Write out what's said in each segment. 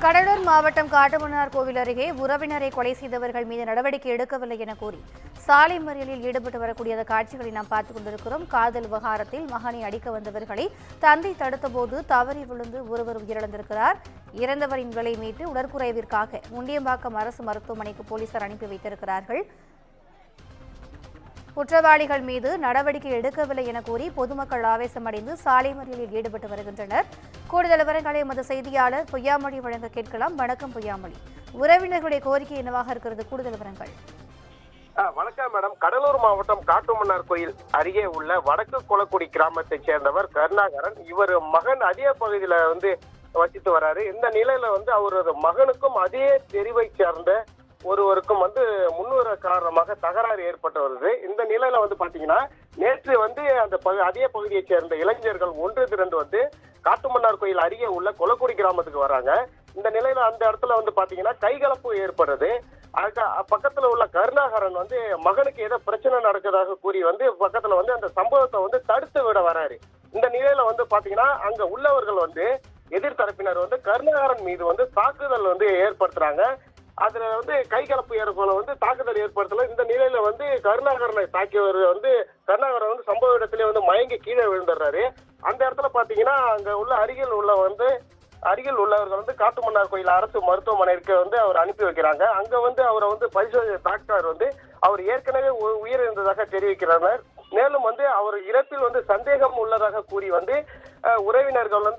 கடலூர் மாவட்டம் காட்டுமன்னார் கோவில் அருகே உறவினரை கொலை செய்தவர்கள் மீது நடவடிக்கை எடுக்கவில்லை என கூறி சாலை மறியலில் ஈடுபட்டு வரக்கூடிய காட்சிகளை நாம் பார்த்துக் கொண்டிருக்கிறோம். காதல் விவகாரத்தில் மகனை அடிக்க வந்தவர்களை தந்தை தடுத்தபோது தவறி விழுந்து ஒருவர் உயிரிழந்திருக்கிறார். இறந்தவரின் விலை மீட்டு உடற்குறைவிற்காக முண்டியம்பாக்கம் அரசு மருத்துவமனைக்கு போலீசார் அனுப்பி வைத்திருக்கிறார்கள். குற்றவாளிகள் மீது நடவடிக்கை எடுக்கவில்லை என கூறி பொதுமக்கள் ஆவேசமடைந்து சாலை மறியலில் ஈடுபட்டு வருகின்றனர். கூடுதல் விவரங்களை எமது செய்தியாளர் பொய்யாமொழி வழங்க கேட்கலாம். வணக்கம் பொய்யாமொழி, உறவினர்களுடைய கோரிக்கை என்னவாக இருக்கிறது? கூடுதல் விவரங்கள். வணக்கம் மேடம். கடலூர் மாவட்டம் காட்டுமன்னார் கோயில் அருகே உள்ள வடக்கு கொளக்குடி கிராமத்தை சேர்ந்தவர் கருணாகரன். இவர் மகன் அதே பகுதியில வசித்து வராரு. இந்த நிலையில அவரது மகனுக்கும் அதே தெருவை சேர்ந்த ஒருவருக்கும் முன்னுற காரணமாக தகராறு ஏற்பட்டு வருது. இந்த நிலையில பாத்தீங்கன்னா நேற்று அந்த அதே பகுதியை சேர்ந்த இளைஞர்கள் ஒன்று திரண்டு காட்டுமன்னார் கோயில் அருகே உள்ள கொளக்குடி கிராமத்துக்கு வராங்க. இந்த நிலையில அந்த இடத்துல பாத்தீங்கன்னா கைகலப்பு ஏற்படுது. பக்கத்துல உள்ள கருணாகரன் மகனுக்கு ஏதோ பிரச்சனை நடக்கிறதாக கூறி பக்கத்துல அந்த சம்பவத்தை தடுத்து விட வராரு. இந்த நிலையில பாத்தீங்கன்னா அங்க உள்ளவர்கள் எதிர்த்தரப்பினர் கருணாகரன் மீது தாக்குதல் ஏற்படுத்துறாங்க. அதுல கைகலப்பு ஏற்பட தாக்குதல் ஏற்படுத்தல. இந்த நிலையில கருணாகரனை தாக்கியவர் கருணாகரன் சம்பவ இடத்திலே மயங்கி கீழே விழுந்துடுறாரு. அந்த இடத்துல பாத்தீங்கன்னா அங்க உள்ள அருகில் உள்ளவர்கள் காட்டுமன்னார் கோயில் அரசு மருத்துவமனைக்கு அவர் அனுப்பி வைக்கிறாங்க. அங்க அவரை பரிசோதனை டாக்டர் அவர் ஏற்கனவே உயிரிழந்ததாக தெரிவிக்கிறார். மேலும் அவர் இறப்பில் சந்தேகம் உள்ளதாக கூறி உறவினர்கள்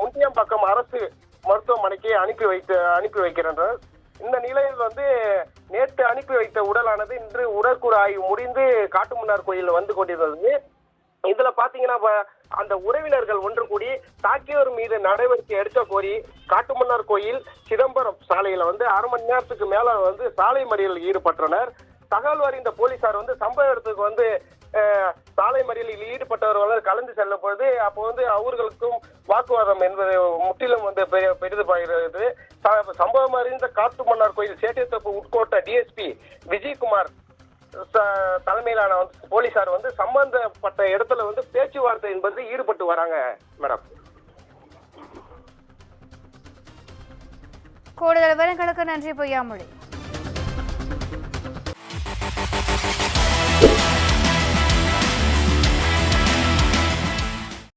முண்டியம்பாக்கம் அரசு மருத்துவமனைக்கு அனுப்பி வைக்கின்றனர். இந்த நிலையில் நேற்று அனுப்பி வைத்த உடலானது இன்று உடற்கூறு ஆய்வு முடிந்து காட்டுமன்னார் கோயில் கொண்டிருந்தது. இதுல பாத்தீங்கன்னா அந்த உறவினர்கள் ஒன்று கூடி தாக்கியோர் மீது நடவடிக்கை எடுக்க கோரி காட்டுமன்னார் கோயில் சிதம்பரம் சாலையில அரை மணி நேரத்துக்கு மேல சாலை மறியலில் ஈடுபட்டனர். தகவல் அறிந்த போலீசார் சம்பவ இடத்துக்கு சாலை மறியலில் ஈடுபட்டவர்கள் கலந்து செல்ல பொழுது அப்போ அவர்களுக்கும் வாக்குவாதம் என்பது முற்றிலும் பெரிதுபாகிறது. சம்பவம் அறிந்த காட்டுமன்னார் கோயில் சேட்டியத்தோப்பு உட்கோட்ட டிஎஸ்பி விஜயகுமார் தலைமையிலான போலீசார் சம்பந்தப்பட்ட இடத்துல பேச்சுவார்த்தை என்பது ஈடுபட்டு வராங்க மேடம். கூடுதல் விவரங்களுக்கு நன்றி பொய்யாமொழி.